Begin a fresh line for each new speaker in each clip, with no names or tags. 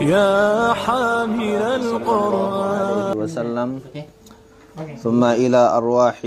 يا حامل القرآن
وسلم ثم إلى أرواح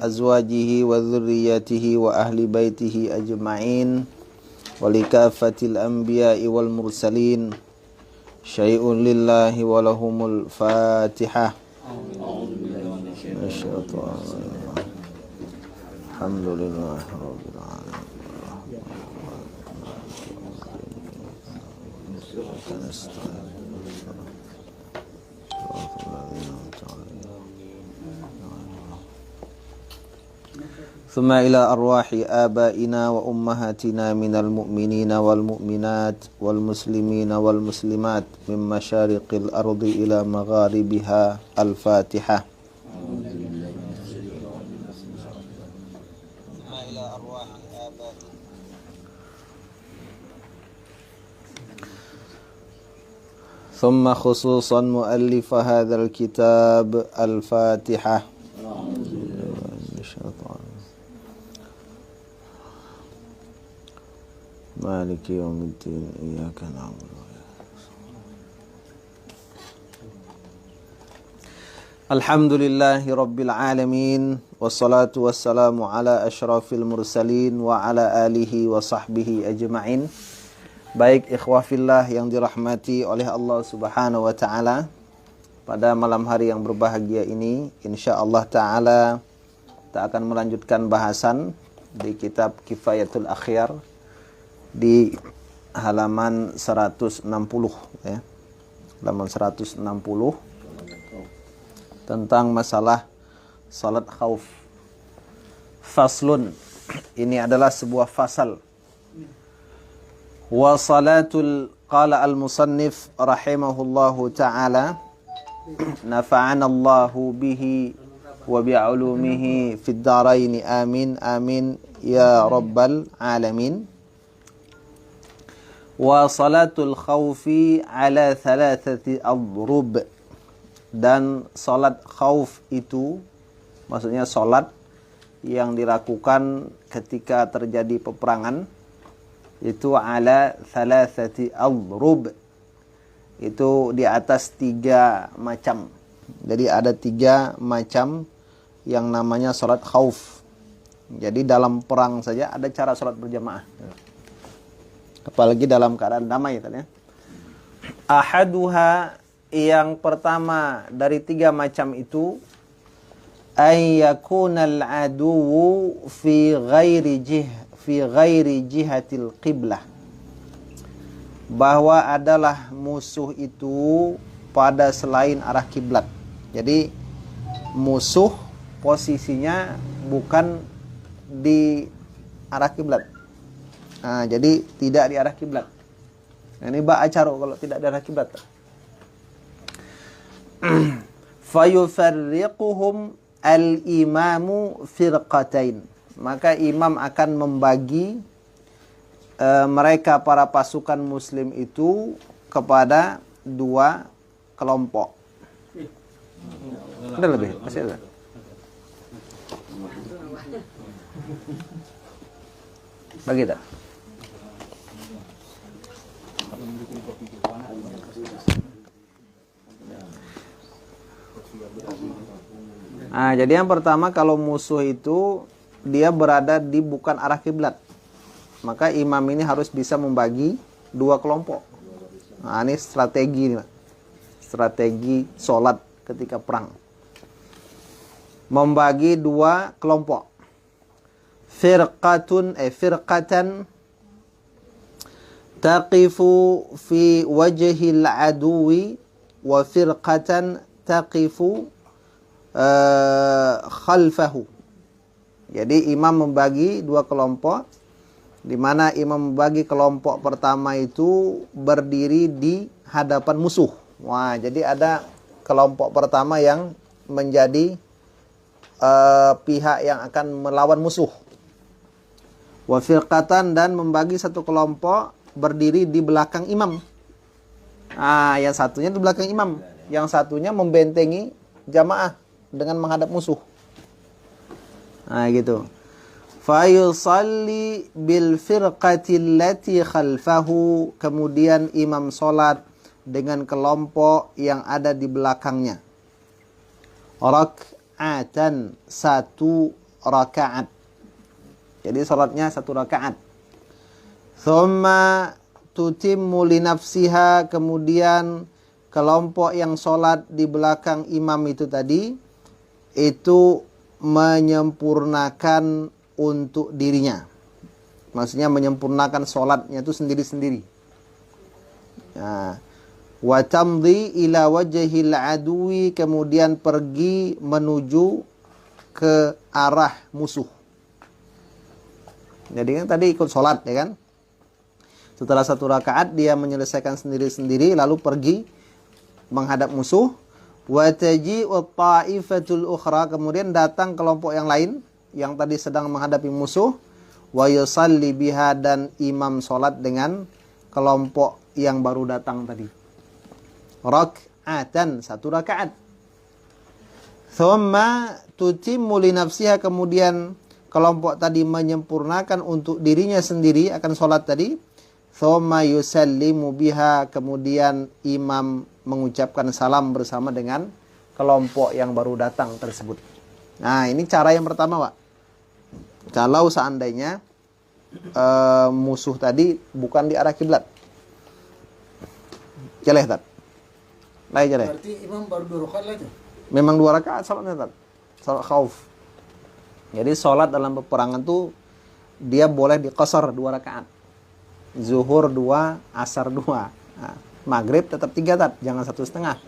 أزواجه وذريته وأهل بيته أجمعين ولكافة الأنبياء والمرسلين شيء لله ولهم الفاتحة. الحمد لله رب العالمين. ثم إلى أرواح آبائنا وأمهاتنا من المؤمنين والمؤمنات والمسلمين والمسلمات من مشارق الأرض إلى مغاربها الفاتحة. ثم خصوصا مؤلف هذا الكتاب الفاتحة. مالك يوم الدين إياك نعبد الحمد لله رب العالمين والصلاة والسلام على أشرف المرسلين وعلى آله وصحبه أجمعين. Baik ikhwah fillah yang dirahmati oleh Allah Subhanahu wa taala, pada malam hari yang berbahagia ini insyaallah taala kita akan melanjutkan bahasan di kitab Kifayatul Akhyar di halaman 160 ya. Halaman 160 tentang masalah salat khauf. Faslun, ini adalah sebuah fasal. Wa salatul qala al-musannif rahimahullahu ta'ala nafa'anallahu bihi wa bi'ulumihi fid darain amin amin ya rabbal alamin. Wa salatul khawfi ala thalathati adrub, dan salat khauf itu maksudnya salat yang dilakukan ketika terjadi peperangan itu ala thalathati adrub, itu di atas 3 macam. Jadi ada 3 macam yang namanya salat khauf. Jadi dalam perang saja ada cara salat berjamaah, apalagi dalam keadaan damai tadi ya. Ahaduha, yang pertama dari 3 macam itu, ayyakunal aduwu fi ghairi jihatil qiblah, bahwa adalah musuh itu pada selain arah kiblat. Jadi musuh posisinya bukan di arah kiblat. Nah, jadi tidak di arah kiblat. Nah, ini ba acaro kalau tidak di arah kiblat. Fayufarriquhum al-imamu firqatain, maka imam akan membagi mereka para pasukan muslim itu kepada 2 kelompok. Ada lebih? Masih ada? Bagi tak? Nah, jadi yang pertama, kalau musuh itu dia berada di bukan arah kiblat, maka imam ini harus bisa membagi 2 kelompok. Nah, ini strategi nih, strategi sholat ketika perang. Membagi 2 kelompok. Firqatan taqifu fi wajhil aduwi wa firqatan taqifu khalfahu. Jadi imam membagi 2 kelompok, di mana imam membagi kelompok pertama itu berdiri di hadapan musuh. Wah, jadi ada kelompok pertama yang menjadi pihak yang akan melawan musuh. Wa firqatan, dan membagi 1 kelompok berdiri di belakang imam. Nah, yang satunya di belakang imam, yang satunya membentengi jamaah dengan menghadap musuh. Nah, gitu. Fa yusalli bil firqati allati khalfahu, kemudian imam salat dengan kelompok yang ada di belakangnya. Rak'atan, satu rakaat. Jadi salatnya satu rakaat. Thumma tutimmu li nafsiha, kemudian kelompok yang salat di belakang imam itu tadi itu menyempurnakan untuk dirinya. Maksudnya menyempurnakan salatnya itu sendiri-sendiri. Nah, wa tamdi ila wajhil adui, kemudian pergi menuju ke arah musuh. Jadi kan tadi ikut sholat, ya kan? Setelah satu rakaat dia menyelesaikan sendiri-sendiri, lalu pergi menghadap musuh. Wa taji'u ta'ifatul ukhra, kemudian datang kelompok yang lain yang tadi sedang menghadapi musuh. Wa yusalli biha, dan imam sholat dengan kelompok yang baru datang tadi. Rak'atan, satu rakaat. Thumma tutimmu li nafsiha, kemudian kelompok tadi menyempurnakan untuk dirinya sendiri akan sholat tadi. Thumma yusallimu biha, kemudian imam mengucapkan salam bersama dengan kelompok yang baru datang tersebut. Nah, ini cara yang pertama, Pak. Kalau seandainya musuh tadi bukan di arah kiblat. Jeleh, Tat. Lain jeleh.
Berarti imam baru 2 rakaat lah itu?
Memang 2 rakaat salatnya, Tat. Salat khauf. Jadi salat dalam peperangan tuh dia boleh diqasar 2 rakaat. Zuhur 2, asar 2. Nah, maghrib tetap 3, Tat. Jangan 1,5.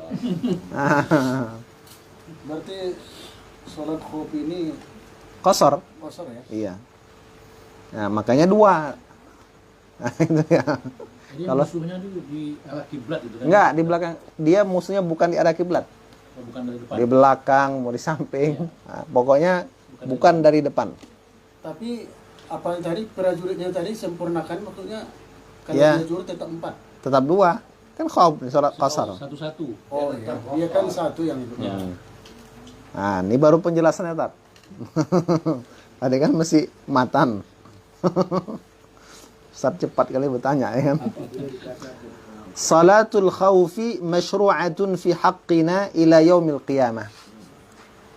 Berarti salat khauf ini
Qasar.
kosor ya?
Iya. Nah, makanya 2. Nah, itu ya.
Jadi
Kalau
musuhnya di arah kiblat itu kan?
enggak, di belakang. Dia musuhnya bukan di arah kiblat.
Oh, bukan dari depan.
Di belakang, mau di samping. Nah, pokoknya bukan dari depan.
Tapi apa tadi prajuritnya tadi sempurnakan, maksudnya kalau
Ya.
dia juara tetap 4.
Tetap 2. Kan khauf, salat qasar.
Satu-satu.
Oh iya, dia kan satu yang itu.
Ya.
Nah, ini baru penjelasannya, Tat. Tadi kan mesti matan. Ustaz cepat kali bertanya, ya kan? Salatul khawfi masyru'atun fi haqqina ila yaumil qiyamah.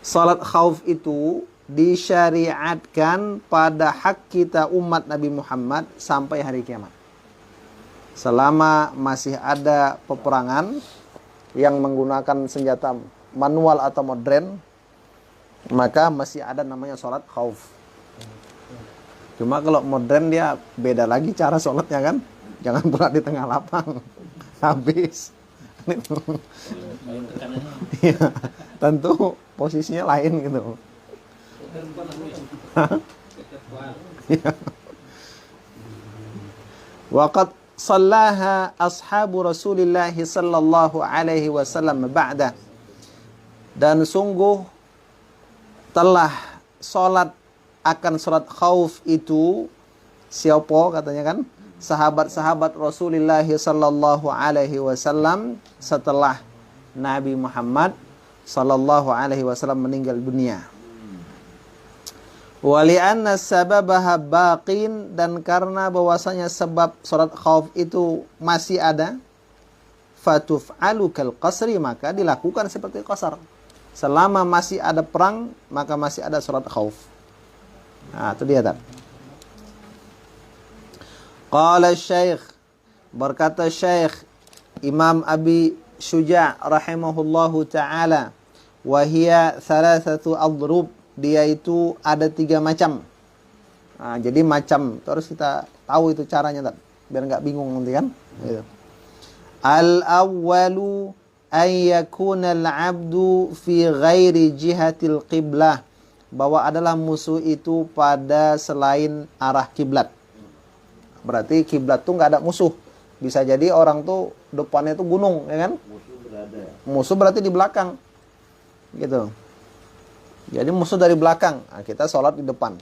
Salat khauf itu disyariatkan pada hak kita umat Nabi Muhammad sampai hari kiamat. Selama masih ada peperangan yang menggunakan senjata manual atau modern, maka masih ada namanya salat khauf. Cuma kalau modern dia beda lagi cara sholatnya kan. Jangan pula di tengah lapang. Habis.
Main tekanannya.
Iya, tentu posisinya lain gitu. Iya. Waqad sallaha ashabu Rasulillah sallallahu alaihi wasallam ba'da. Dan sungguh telah sholat akan sholat khauf itu siapa katanya kan? Sahabat-sahabat Rasulullah sallallahu alaihi wasallam setelah Nabi Muhammad sallallahu alaihi wasallam meninggal dunia. Wa li'anna sababaha baqin, dan karena bahwasanya sebab sholat khauf itu masih ada, fatuf'alu kal qasri, maka dilakukan seperti qasar. Selama masih ada perang, maka masih ada sholat khauf. Nah, itu dia, Tat. Qala Syekh, berkata Syekh Imam Abi Syuja' rahimahullahu ta'ala, wa hiya thalathatu adrub, dia itu ada 3 macam. Nah, jadi macam itu harus kita tahu itu caranya, Tat, biar nggak bingung nanti kan. Gitu. Al-awwalu an yakuna al-'abdu fi ghairi jihatil qiblah, bahwa adalah musuh itu pada selain arah kiblat. Berarti kiblat tuh nggak ada musuh. Bisa jadi orang tuh depannya tuh gunung, ya kan? Musuh berarti di belakang, gitu. Jadi musuh dari belakang. Nah, kita sholat di depan.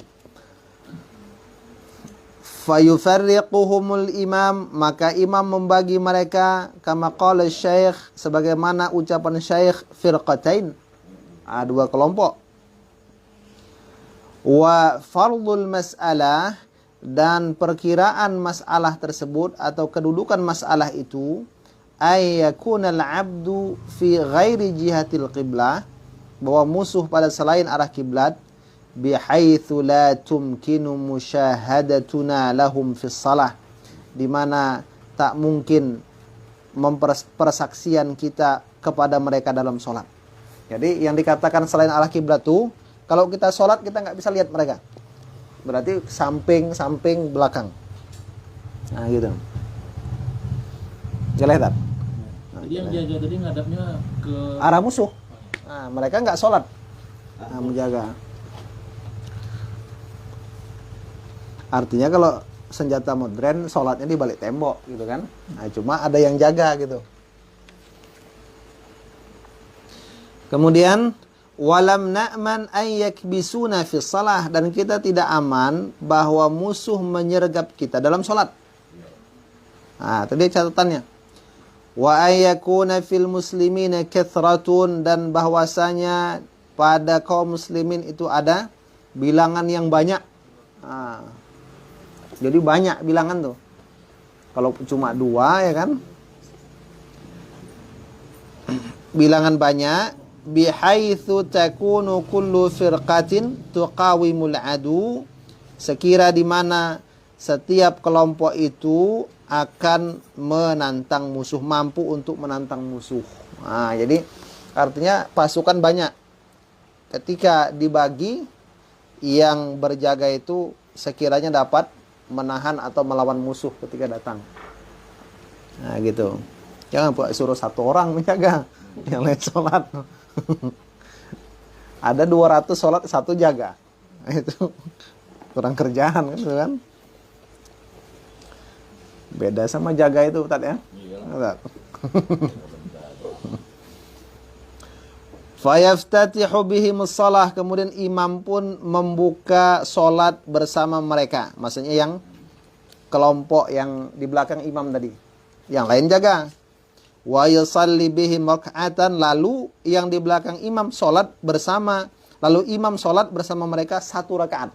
Fayufarriquhumul imam, maka imam membagi mereka kama qala syekh, sebagaimana ucapan syekh, firqatain, 2 kelompok. Wa fardul mas'alah, dan perkiraan masalah tersebut atau kedudukan masalah itu, ayyakunal abdu fi ghairi jihatil qiblah, bahwa musuh pada selain arah kiblat, bihaitsu la tumkinu musyahadatuna lahum fis shalah, di mana tak mungkin persaksian kita kepada mereka dalam sholat. Jadi yang dikatakan selain arah kiblat tuh, kalau kita sholat kita nggak bisa lihat mereka. Berarti samping belakang. Nah gitu. Jelas tak?
Jadi yang jaga tadi ngadapnya ke
Arah musuh. Nah, mereka nggak sholat. Nah, menjaga. Artinya kalau senjata modern sholatnya di balik tembok gitu kan. Nah, cuma ada yang jaga gitu. Kemudian walam na'man ayyakbisuna fi shalah, dan kita tidak aman bahwa musuh menyergap kita dalam sholat. Nah, tadi catatannya. Wa ayyakuna fil muslimina kathratun, dan bahwasanya pada kaum muslimin itu ada bilangan yang banyak. Nah, jadi banyak bilangan tuh. Kalau cuma 2 ya kan. Bilangan banyak, bihaitsu takunu kullu firqatin tuqawimul adu, sekira di mana setiap kelompok itu akan menantang musuh, mampu untuk menantang musuh. Nah, jadi artinya pasukan banyak. Ketika dibagi, yang berjaga itu sekiranya dapat menahan atau melawan musuh ketika datang. Nah, gitu. Jangan suruh 1 orang menjaga, yang lain sholat. Ada 200 sholat, 1 jaga. Nah, itu kurang kerjaan kan? Beda sama jaga itu, Ustaz ya. Iya. Fayaftatihu bihimus shalah, kemudian imam pun membuka sholat bersama mereka. Maksudnya yang kelompok yang di belakang imam tadi. Yang lain jaga. Wa yusalli bihim rak'atan, lalu yang di belakang imam sholat bersama, lalu imam sholat bersama mereka 1 rakaat.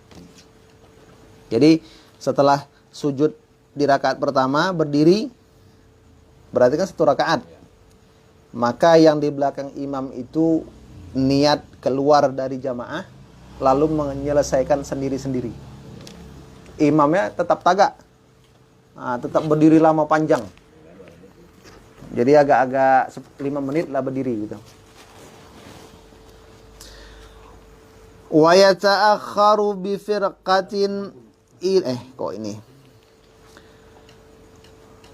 Jadi setelah sujud di rakaat pertama berdiri, berarti kan 1 rakaat. Maka yang di belakang imam itu niat keluar dari jamaah, lalu menyelesaikan sendiri-sendiri. Imamnya tetap tagak, tetap berdiri lama panjang. Jadi agak-agak 5 menit lah berdiri gitu. Wa yata'akharu bi firqatin kok ini?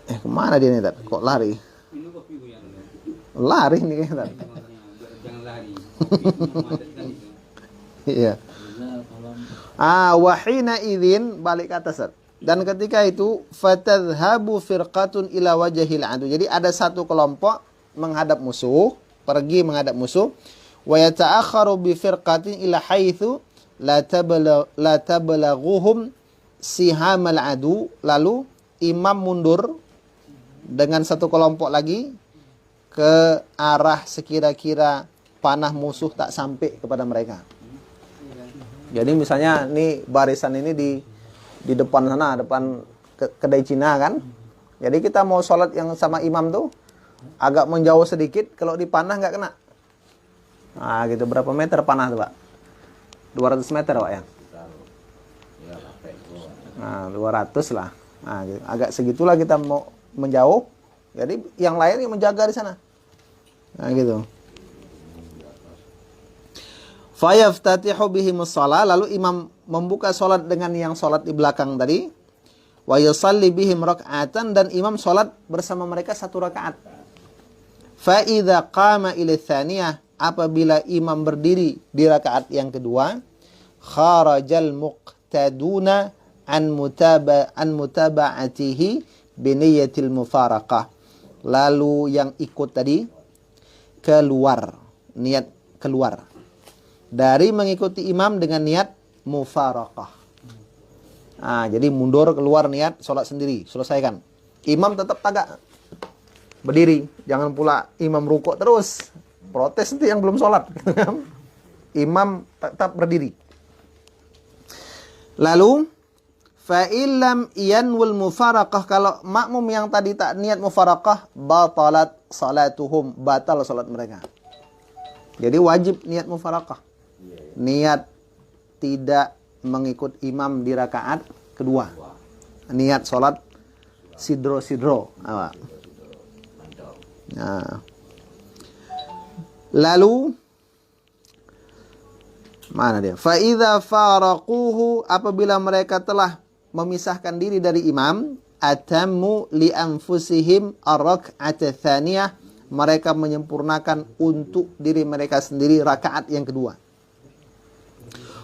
Kemana dia nih, Tat? Kok lari? Lari nih kayaknya.
Jangan lari.
Iya. Wahina idzin, balik ke atas, Tat. Dan ketika itu fatadhhabu firqatun ila wajhil adu. Jadi ada 1 kelompok menghadap musuh, pergi menghadap musuh. Wa yata'akharu bi firqatin ila haitsu la tablaghuhum sihamal adu. Lalu imam mundur dengan 1 kelompok lagi ke arah sekira-kira panah musuh tak sampai kepada mereka. Jadi misalnya nih barisan ini di depan sana, depan kedai Cina kan. Jadi kita mau sholat yang sama imam tuh agak menjauh sedikit, kalau dipanah nggak kena. Nah gitu, berapa meter panah tuh, Pak? 200 meter, Pak ya? Nah 200 lah. Nah gitu. Agak segitulah kita mau menjauh. Jadi yang lain yang menjaga di sana. Nah gitu. Fayaftatihu bihimus shalah, lalu imam membuka sholat dengan yang sholat di belakang tadi. Wa yusalli bihim rak'atan, dan imam sholat bersama mereka 1 rakaat. Fa idza qama ila tsaniyah, apabila imam berdiri di rakaat yang kedua, kharajal muqtaduna an mutaba'atihi bi niyyatil mufaraqah. Lalu yang ikut tadi keluar, niat keluar dari mengikuti imam dengan niat mufaraqah. Nah, jadi mundur keluar niat sholat sendiri, selesaikan. Imam tetap tagak, berdiri, jangan pula imam rukuk terus. Protes itu yang belum sholat. Imam tetap berdiri. Lalu fa illam yanwul mufaraqah, kalau makmum yang tadi tak niat mufaraqah, batalat salatuhum, batal salat mereka. Jadi wajib niat mufaraqah. Niat tidak mengikut imam di rakaat kedua. Niat salat sidro-sidro. Nah. Lalu mana dia? Fa idza faraquhu, apabila mereka telah memisahkan diri dari imam, atammu li anfusihim ar-rak'ata tsaniyah, mereka menyempurnakan untuk diri mereka sendiri rakaat yang kedua.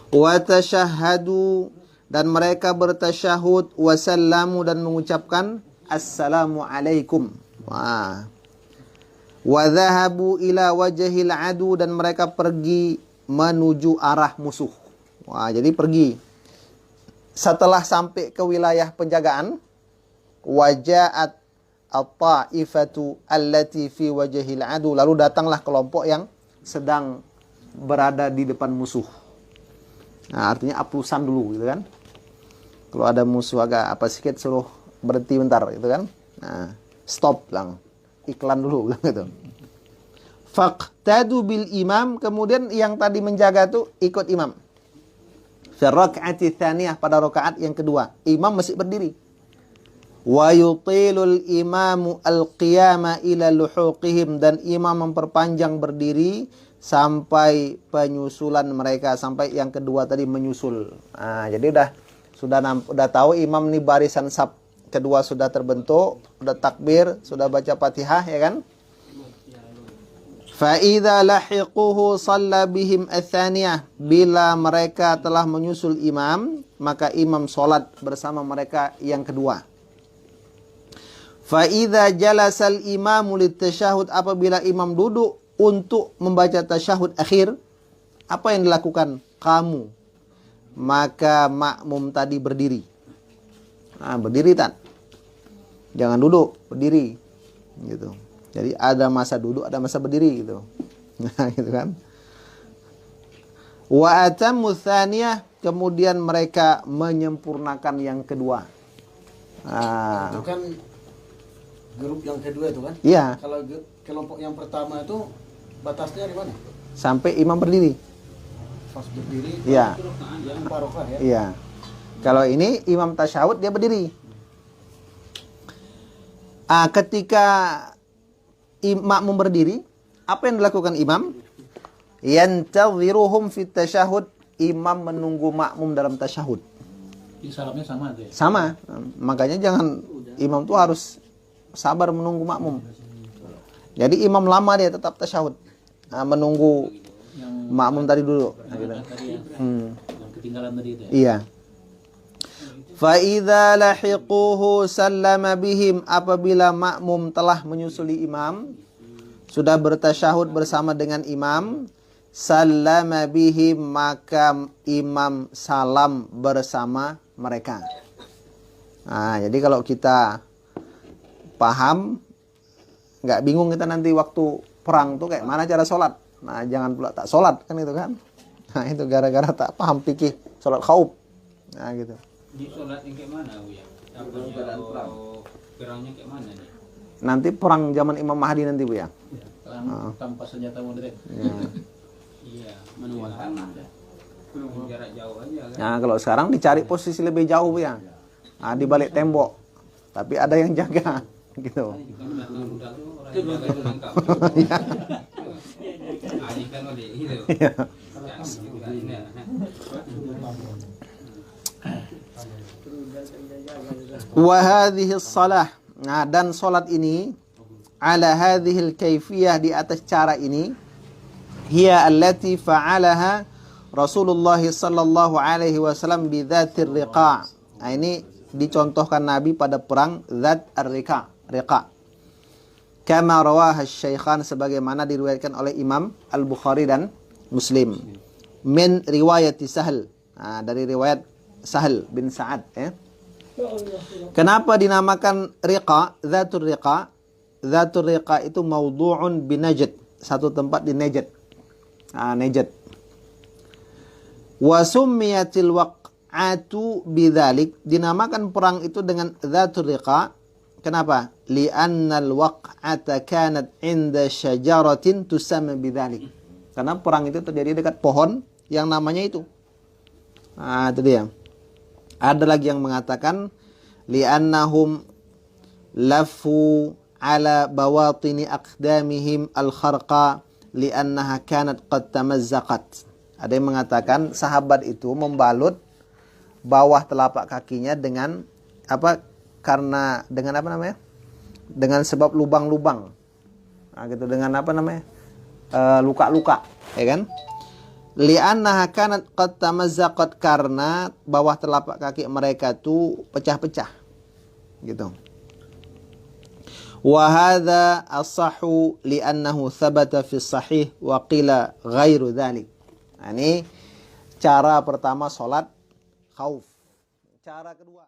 Wa tashahhadu, dan mereka bertasyahud, wa sallamu, dan mengucapkan assalamu alaikum. Wah. Wa dhahabu ila wajhil adu, dan mereka pergi menuju arah musuh. Wah, jadi pergi. Setelah sampai ke wilayah penjagaan, waja'at at-ta'ifatu allati fi wajhil adu, lalu datanglah kelompok yang sedang berada di depan musuh. Nah, artinya aplusan dulu gitu kan. Kalau ada musuh agak apa sedikit, suruh berhenti bentar gitu kan. Nah, stop lang. Iklan dulu gitu. Faqtadu bil imam, kemudian yang tadi menjaga tuh ikut imam. Fi rak'ati tsaniyah, pada rakaat yang kedua, imam masih berdiri. Wa yutilul imamu al-qiyama ila luhuqihim, dan imam memperpanjang berdiri sampai penyusulan mereka, sampai yang kedua tadi menyusul. Nah, jadi sudah tahu imam nih barisan saf kedua sudah terbentuk, sudah takbir, sudah baca Fatihah ya kan? Fa idza lahiquhu shalla bihim ats-tsaniyah, bila mereka telah menyusul imam, maka imam salat bersama mereka yang kedua. Fa idza jalasal imamu litasyahud, apabila imam duduk untuk membaca tasyahud akhir, apa yang dilakukan? Kamu, maka makmum tadi berdiri. Nah, berdiri tan. Jangan duduk, berdiri. Gitu. Jadi ada masa duduk, ada masa berdiri gitu. Nah, gitu kan. Wa atammu tsaniyah, kemudian mereka menyempurnakan yang kedua. Nah,
Itu kan grup yang kedua itu kan?
Iya.
Kalau kelompok yang pertama itu batasnya di mana?
Sampai imam berdiri.
Pas berdiri.
Iya.
Yang barokah ya.
Iya. Kalau ini imam tasyahud dia berdiri. Ketika makmum berdiri, apa yang dilakukan imam? Yantadhiruhum fit tasyahud, imam menunggu makmum dalam tasyahud.
Jadi salamnya sama deh.
Sama. Makanya jangan, imam tuh harus sabar menunggu makmum. Jadi imam lama dia tetap tasyahud. Menunggu
Yang
makmum tadi dulu.
tadi yang ketinggalan tadi itu ya.
Iya. Fa idza lahiquhu sallama bihim, apabila makmum telah menyusuli imam, sudah bertasyahud bersama dengan imam, sallama bihim, maka imam salam bersama mereka. Nah, jadi kalau kita paham, nggak bingung kita nanti waktu perang tuh kayak mana cara sholat. Nah, jangan pula tak sholat kan itu kan. Nah, itu gara-gara tak paham fikih sholat khauf. Nah, gitu.
Di sholat yang kayak mana Bu ya? Perangnya kayak mana nih?
Nanti perang zaman Imam Mahdi nanti Bu ya.
Tanpa senjata modern.
Ya.
Iya, manual aja. Jarak jauh aja kan.
Nah, kalau sekarang dicari posisi lebih jauh Bu ya. Nah, di balik tembok. Tapi ada yang jaga gitu.
Kan belakang udah tuh orang yang jaga itu lengkap. Ini kan oleh itu.
Wa hadhihi shalah. Nah, dan salat ini ala hadhil kaifiyah, di atas cara ini, hiya allati fa'alaha Rasulullah sallallahu alaihi wasallam bi dzatir riqa'. Nah, ini dicontohkan Nabi pada perang Dzat ar-Riqa'. Kama rawaha asy-Syaikhan, sebagaimana diriwayatkan oleh Imam Al-Bukhari dan Muslim. Min riwayat Sahal. Nah, dari riwayat Sahal bin Sa'ad ya. Kenapa dinamakan riqa, Dzatur Riqa? Dzatur Riqa itu maudhu'un bi Najd, satu tempat di Najd. Najd. Wa summiyatil waqi'atu bidzalik, dinamakan perang itu dengan dzatul riqa. Kenapa? Li'annal waq'ata kanat 'inda syajaratin tusamma bidzalik. Karena perang itu terjadi dekat pohon yang namanya itu. Nah, itu dia. Ada lagi yang mengatakan li'annahum lafu ala bawatini aqdamihim al-kharqa li'annaha kanat qad tamazzaqat. Ada yang mengatakan sahabat itu membalut bawah telapak kakinya dengan apa? Karena dengan apa namanya? Dengan sebab lubang-lubang. Nah, gitu, dengan apa namanya? Luka-luka, ya kan? Li'annaha kanat qad tamazzaqat, karena bawah telapak kaki mereka itu pecah-pecah. Gitu. Wa hadza as-sahhu li'annahu thabata fi sahih wa qila ghairu dzalik. Nah, ini cara pertama salat khauf. Cara kedua